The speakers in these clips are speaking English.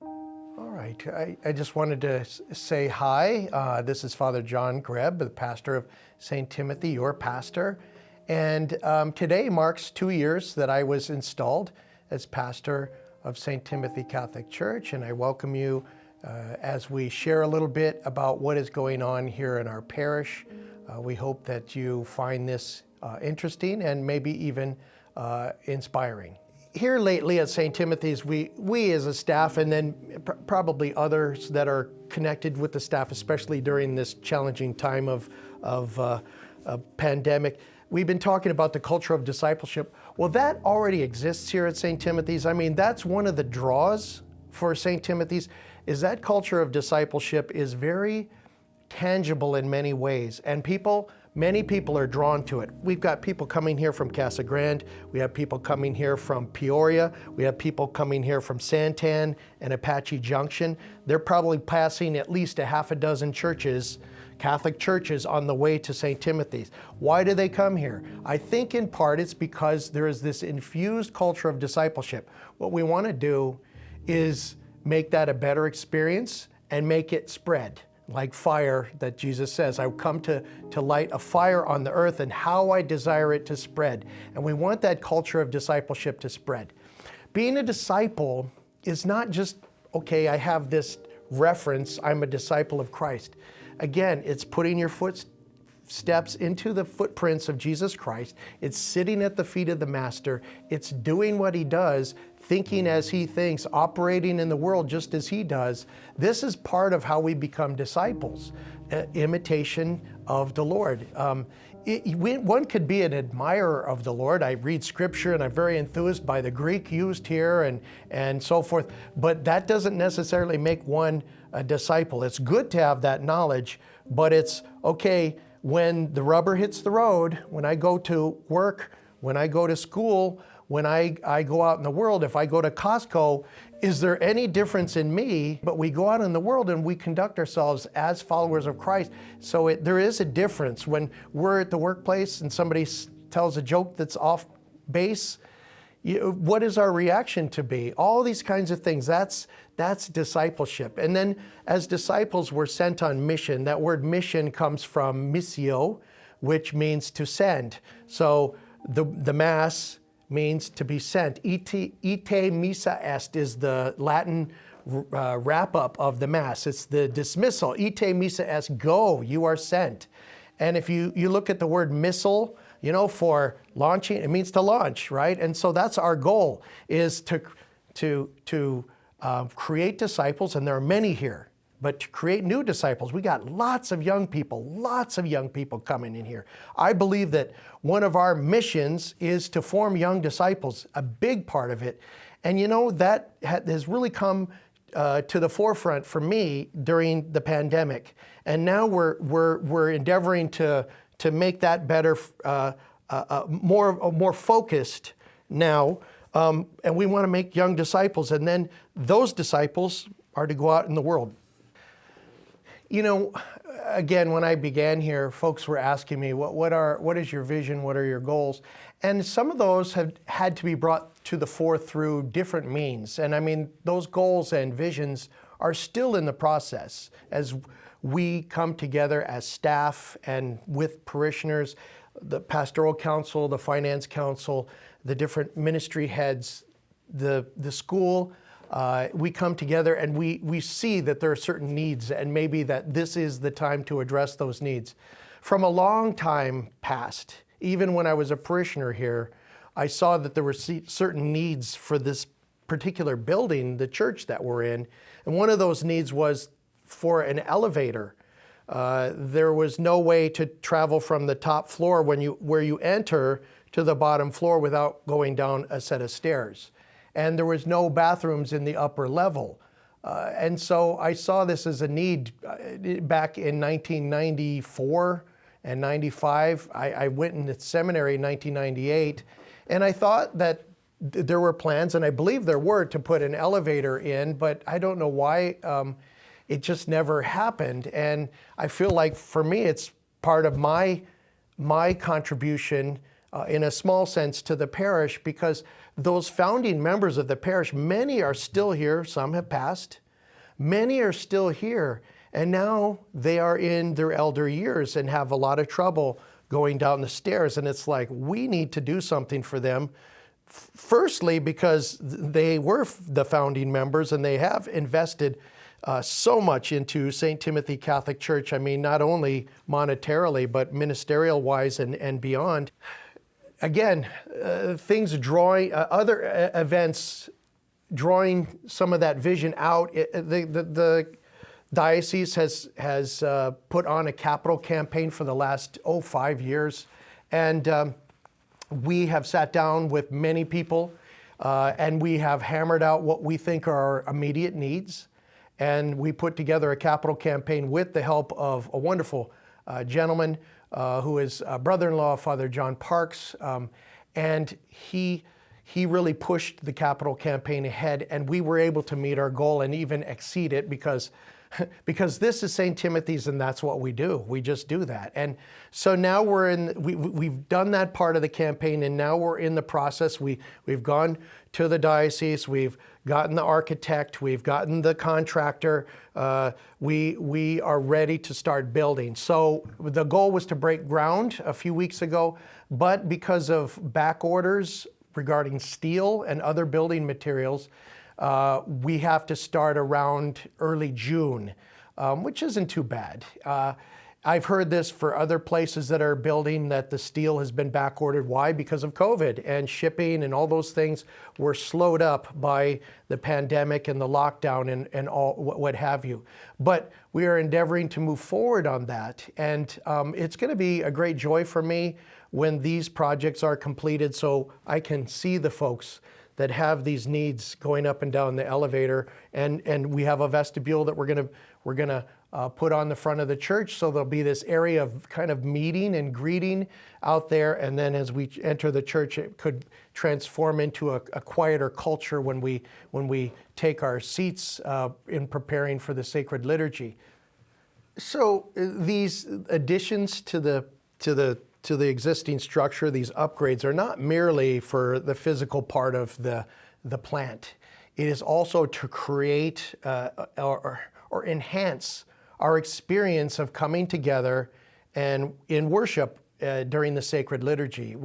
All right. I just wanted to say hi. This is Father John Greb, the pastor of St. Timothy, your pastor. And today marks 2 years that I was installed as pastor of St. Timothy Catholic Church. And I welcome you as we share a little bit about what is going on here in our parish. We hope that you find this interesting and maybe even inspiring. Here lately at St. Timothy's, we as a staff, and then probably others that are connected with the staff, especially during this challenging time of a pandemic, we've been talking about the culture of discipleship. Well, that already exists here at St. Timothy's. I mean, that's one of the draws for St. Timothy's, is that culture of discipleship is very tangible in many ways, and many people are drawn to it. We've got people coming here from Casa Grande, we have people coming here from Peoria, we have people coming here from Santan and Apache Junction. They're probably passing at least a half a dozen churches, Catholic churches, on the way to St. Timothy's. Why do they come here? I think in part it's because there is this infused culture of discipleship. What we want to do is make that a better experience and make it spread. Like fire that Jesus says, I've come to light a fire on the earth, and how I desire it to spread. And we want that culture of discipleship to spread. Being a disciple is not just, okay, I have this reference, I'm a disciple of Christ. Again, it's putting your footsteps into the footprints of Jesus Christ. It's sitting at the feet of the Master. It's doing what he does, thinking as he thinks, operating in the world just as he does. This is part of how we become disciples, imitation of the Lord. One could be an admirer of the Lord. I read scripture and I'm very enthused by the Greek used here and so forth, but that doesn't necessarily make one a disciple. It's good to have that knowledge, but it's okay when the rubber hits the road, when I go to work, when I go to school, when I go out in the world, if I go to Costco, is there any difference in me? But we go out in the world and we conduct ourselves as followers of Christ. So there is a difference when we're at the workplace and somebody tells a joke that's off base. What is our reaction to be? All these kinds of things, that's discipleship. And then as disciples, we're sent on mission. That word mission comes from missio, which means to send. So the Mass means to be sent. Ite missa est is the Latin wrap-up of the Mass. It's the dismissal. Ite missa est, go, you are sent. And if you look at the word missile, for launching, it means to launch, right? And so that's our goal, is to create disciples, and there are many here, but to create new disciples. We got lots of young people coming in here. I believe that one of our missions is to form young disciples, a big part of it. And that has really come to the forefront for me during the pandemic. And now we're endeavoring to make that better, more focused now. And we want to make young disciples, and then those disciples are to go out in the world. Again, when I began here, folks were asking me, what is your vision? What are your goals? And some of those have had to be brought to the fore through different means. And I mean, those goals and visions are still in the process as we come together as staff and with parishioners, the pastoral council, the finance council, the different ministry heads, the school. We come together and we see that there are certain needs, and maybe that this is the time to address those needs. From a long time past, even when I was a parishioner here, I saw that there were certain needs for this particular building, the church that we're in, and one of those needs was for an elevator. There was no way to travel from the top floor where you enter to the bottom floor without going down a set of stairs. And there was no bathrooms in the upper level. And so I saw this as a need back in 1994 and 95. I went into seminary in 1998, and I thought that there were plans, and I believe there were, to put an elevator in, but I don't know why it just never happened. And I feel like for me, it's part of my contribution in a small sense, to the parish, because those founding members of the parish, many are still here, some have passed, many are still here, and now they are in their elder years and have a lot of trouble going down the stairs. And it's like, we need to do something for them. Firstly, because they were the founding members and they have invested so much into St. Timothy Catholic Church. I mean, not only monetarily, but ministerial-wise and beyond. Again, things drawing, other events drawing some of that vision out. The diocese has put on a capital campaign for the last, 5 years. And we have sat down with many people and we have hammered out what we think are our immediate needs. And we put together a capital campaign with the help of a wonderful gentleman who is a brother-in-law of Father John Parks. And he really pushed the capital campaign ahead, and we were able to meet our goal and even exceed it because this is St. Timothy's and that's what we do. We just do that. And so now we've done that part of the campaign, and now we're in the process. We've gone to the diocese, we've gotten the architect, we've gotten the contractor, we are ready to start building. So the goal was to break ground a few weeks ago, but because of back orders regarding steel and other building materials, we have to start around early June, which isn't too bad. I've heard this for other places that are building, that the steel has been back ordered. Why? Because of COVID, and shipping and all those things were slowed up by the pandemic and the lockdown and all what have you. But we are endeavoring to move forward on that. And it's going to be a great joy for me when these projects are completed, so I can see the folks that have these needs going up and down the elevator, and we have a vestibule that we're gonna put on the front of the church, so there'll be this area of kind of meeting and greeting out there, and then as we enter the church, it could transform into a quieter culture when we take our seats in preparing for the sacred liturgy. So these additions to the existing structure, these upgrades, are not merely for the physical part of the plant. It is also to create or enhance our experience of coming together and in worship during the sacred liturgy.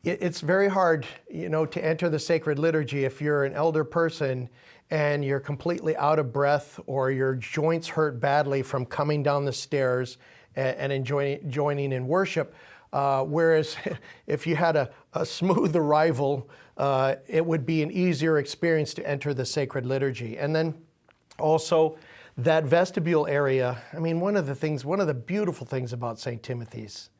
It's very hard, to enter the sacred liturgy if you're an elder person and you're completely out of breath, or your joints hurt badly from coming down the stairs and joining in worship. Whereas if you had a smooth arrival, it would be an easier experience to enter the sacred liturgy. And then also that vestibule area, I mean, one of the beautiful things about St. Timothy's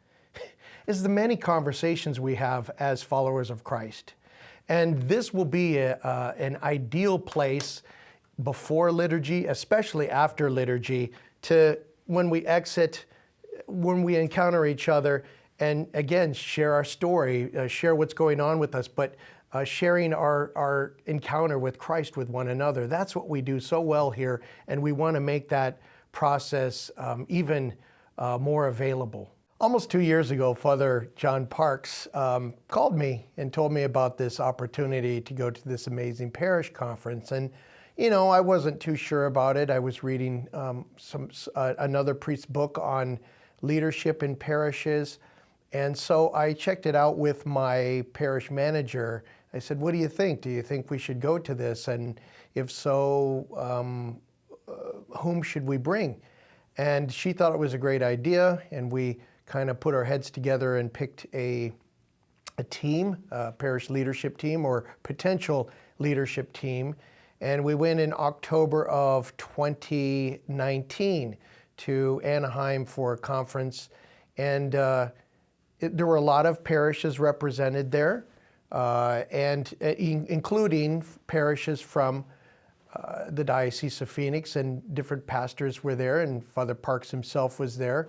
is the many conversations we have as followers of Christ. And this will be an ideal place before liturgy, especially after liturgy, to, when we exit, when we encounter each other, and again, share our story, share what's going on with us, but sharing our encounter with Christ with one another. That's what we do so well here, and we want to make that process even more available. Almost 2 years ago, Father John Parks called me and told me about this opportunity to go to this amazing parish conference. And I wasn't too sure about it. I was reading another priest's book on leadership in parishes. And so I checked it out with my parish manager. I said, what do you think? Do you think we should go to this? And if so, whom should we bring? And she thought it was a great idea. And we kind of put our heads together and picked a team, a parish leadership team or potential leadership team. And we went in October of 2019 to Anaheim for a conference. And there were a lot of parishes represented there, and including parishes from the Diocese of Phoenix, and different pastors were there, and Father Parks himself was there.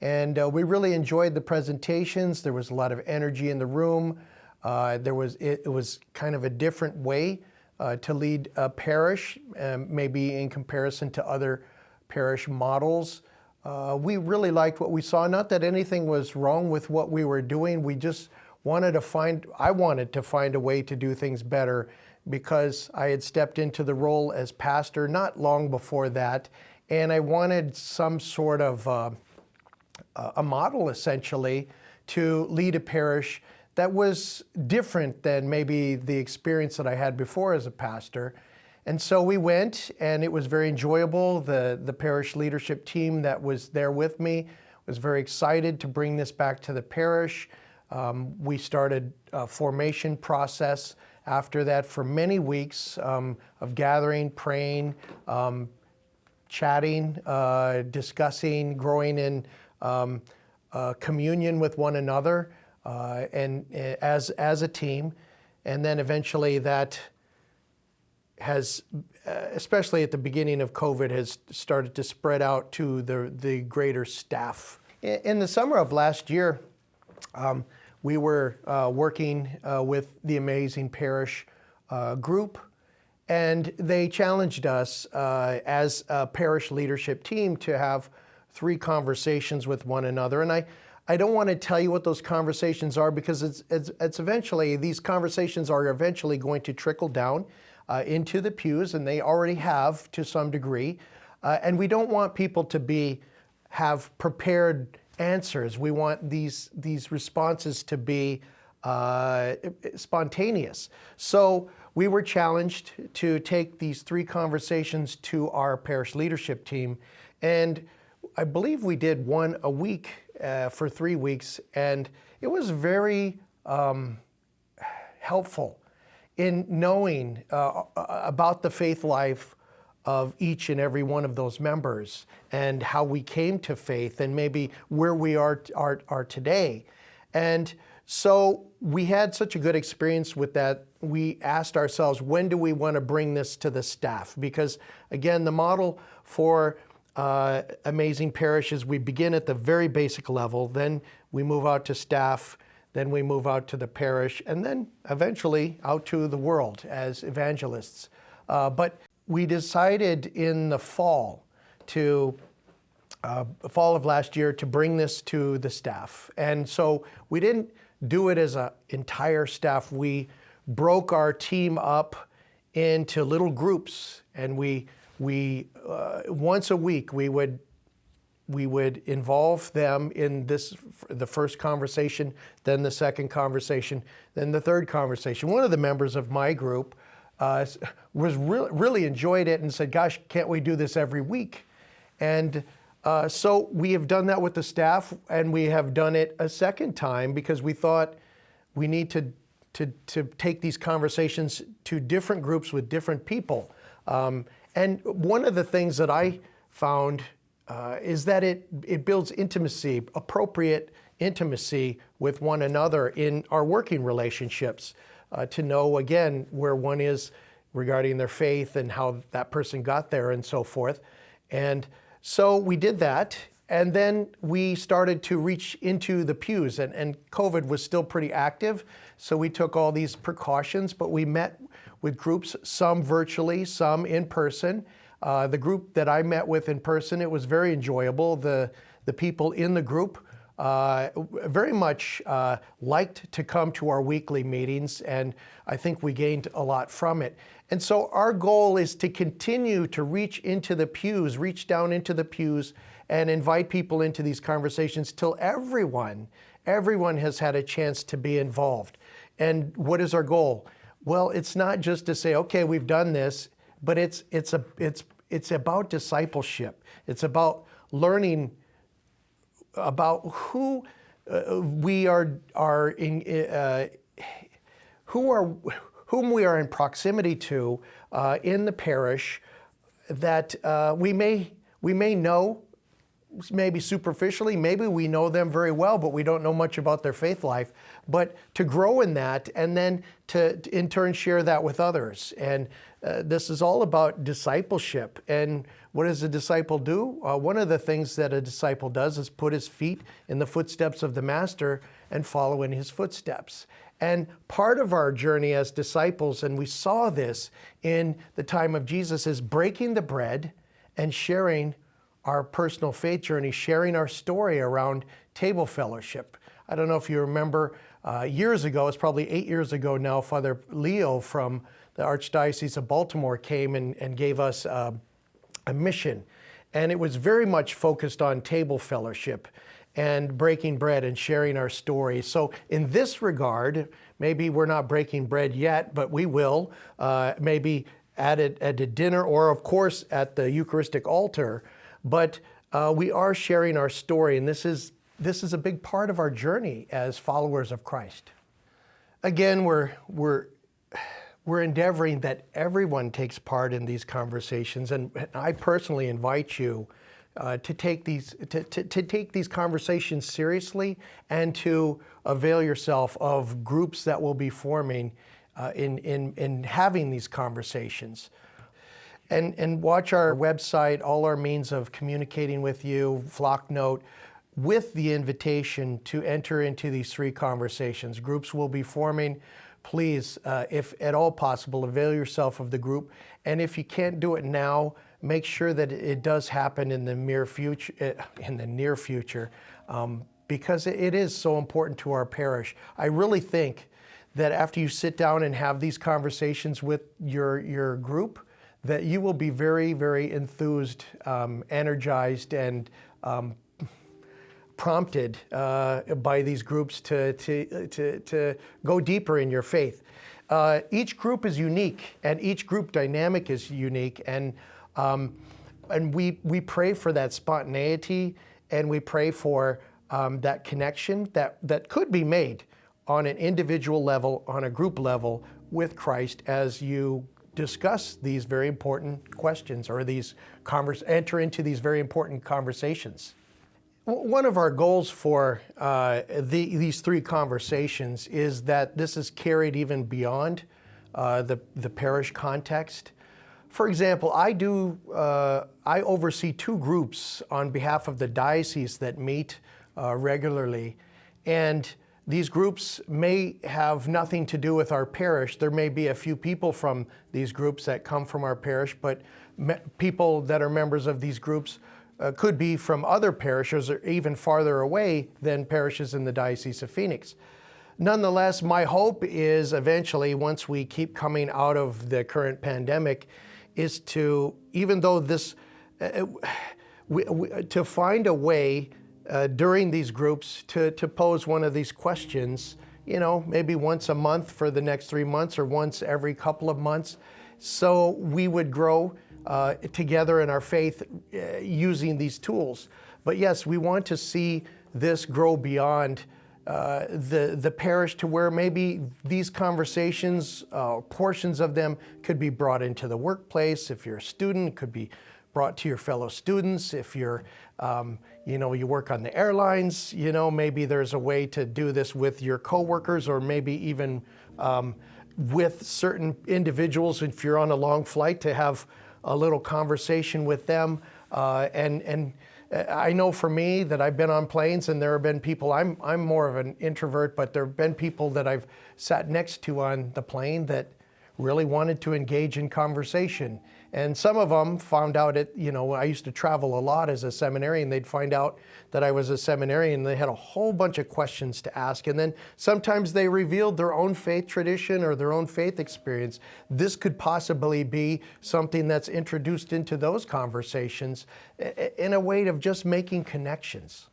And we really enjoyed the presentations. There was a lot of energy in the room. It was kind of a different way to lead a parish, maybe in comparison to other parish models. we really liked what we saw. Not that anything was wrong with what we were doing. We just I wanted to find a way to do things better, because I had stepped into the role as pastor not long before that, and I wanted some sort of a model, essentially, to lead a parish that was different than maybe the experience that I had before as a pastor. And so we went, and it was very enjoyable. The parish leadership team that was there with me was very excited to bring this back to the parish. We started a formation process after that for many weeks of gathering, praying, chatting, discussing, growing in communion with one another and as a team. And then eventually that has, especially at the beginning of COVID, has started to spread out to the greater staff. In the summer of last year, we were working with the Amazing Parish group, and they challenged us as a parish leadership team to have 3 conversations with one another. And I don't want to tell you what those conversations are, because it's eventually, these conversations are eventually going to trickle down into the pews, and they already have to some degree. And we don't want people to have prepared answers. We want these responses to be spontaneous. So we were challenged to take these 3 conversations to our parish leadership team, and I believe we did one a week for 3 weeks, and it was very helpful in knowing about the faith life of each and every one of those members, and how we came to faith, and maybe where we are today. And so we had such a good experience with that. We asked ourselves, when do we want to bring this to the staff? Because again, the model for Amazing Parish is we begin at the very basic level, then we move out to staff, then we move out to the parish, and then eventually out to the world as evangelists. But we decided in the fall of last year, to bring this to the staff. And so we didn't do it as an entire staff. We broke our team up into little groups, and we once a week we would involve them in the first conversation, then the second conversation, then the third conversation. One of the members of my group really enjoyed it and said, gosh, can't we do this every week? And so we have done that with the staff, and we have done it a second time because we thought we need to take these conversations to different groups with different people. And one of the things that I found is that it builds intimacy, appropriate intimacy with one another in our working relationships, to know, again, where one is regarding their faith and how that person got there and so forth. And so we did that, and then we started to reach into the pews, and COVID was still pretty active, so we took all these precautions, but we met with groups, some virtually, some in person. The group that I met with in person, it was very enjoyable. The people in the group very much liked to come to our weekly meetings, and I think we gained a lot from it. And so our goal is to continue to reach into the pews, reach down into the pews, and invite people into these conversations till everyone has had a chance to be involved. And what is our goal? Well, it's not just to say, okay, we've done this, but it's about discipleship. It's about learning about whom we are in proximity to in the parish, that we may know, maybe superficially, maybe we know them very well, but we don't know much about their faith life. But to grow in that, and then to in turn share that with others. And this is all about discipleship. And what does a disciple do? One of the things that a disciple does is put his feet in the footsteps of the master and follow in his footsteps. And part of our journey as disciples, and we saw this in the time of Jesus, is breaking the bread and sharing our personal faith journey, sharing our story around table fellowship. I don't know if you remember years ago, it's probably 8 years ago now, Father Leo from the Archdiocese of Baltimore came and gave us a mission. And it was very much focused on table fellowship and breaking bread and sharing our story. So in this regard, maybe we're not breaking bread yet, but we will, maybe at a dinner or of course at the Eucharistic altar. But we are sharing our story, and this is a big part of our journey as followers of Christ. Again, we're endeavoring that everyone takes part in these conversations, and I personally invite you to take these conversations seriously and to avail yourself of groups that will be forming in having these conversations. And watch our website, all our means of communicating with you, Flock Note, with the invitation to enter into these 3 conversations. Groups will be forming. Please, if at all possible, avail yourself of the group. And if you can't do it now, make sure that it does happen in the near future, because it is so important to our parish. I really think that after you sit down and have these conversations with your group, that you will be very, very enthused, energized, and prompted by these groups to go deeper in your faith. Each group is unique, and each group dynamic is unique, and we pray for that spontaneity, and we pray for that connection that could be made on an individual level, on a group level with Christ as you discuss these very important questions, or enter into these very important conversations. One of our goals for these 3 conversations is that this is carried even beyond the parish context. For example, I oversee 2 groups on behalf of the diocese that meet regularly, and these groups may have nothing to do with our parish. There may be a few people from these groups that come from our parish, but people that are members of these groups could be from other parishes or even farther away than parishes in the Diocese of Phoenix. Nonetheless, my hope is eventually, once we keep coming out of the current pandemic, is to, even though to find a way during these groups to pose one of these questions, maybe once a month for the next 3 months, or once every couple of months, so we would grow together in our faith using these tools. But yes, we want to see this grow beyond the parish to where maybe these conversations, portions of them could be brought into the workplace. If you're a student, it could be brought to your fellow students. If you're, you work on the airlines, maybe there's a way to do this with your coworkers, or maybe even with certain individuals. If you're on a long flight, to have a little conversation with them. And I know for me that I've been on planes, and there have been people, I'm more of an introvert, but there have been people that I've sat next to on the plane that really wanted to engage in conversation. And some of them found out I used to travel a lot as a seminarian. They'd find out that I was a seminarian. They had a whole bunch of questions to ask. And then sometimes they revealed their own faith tradition or their own faith experience. This could possibly be something that's introduced into those conversations in a way of just making connections.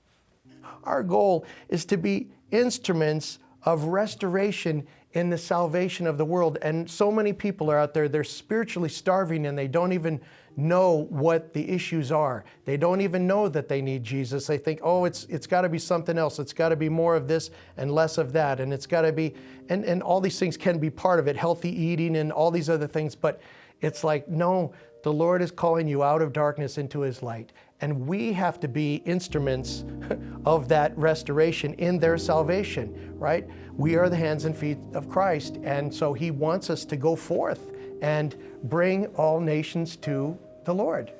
Our goal is to be instruments of restoration in the salvation of the world. And so many people are out there, they're spiritually starving, and they don't even know what the issues are. They don't even know that they need Jesus. They think, oh, it's got to be something else. It's got to be more of this and less of that. And it's got to be, and all these things can be part of it, healthy eating and all these other things. But it's like, no, the Lord is calling you out of darkness into His light. And we have to be instruments of that restoration in their salvation, right? We are the hands and feet of Christ. And so He wants us to go forth and bring all nations to the Lord.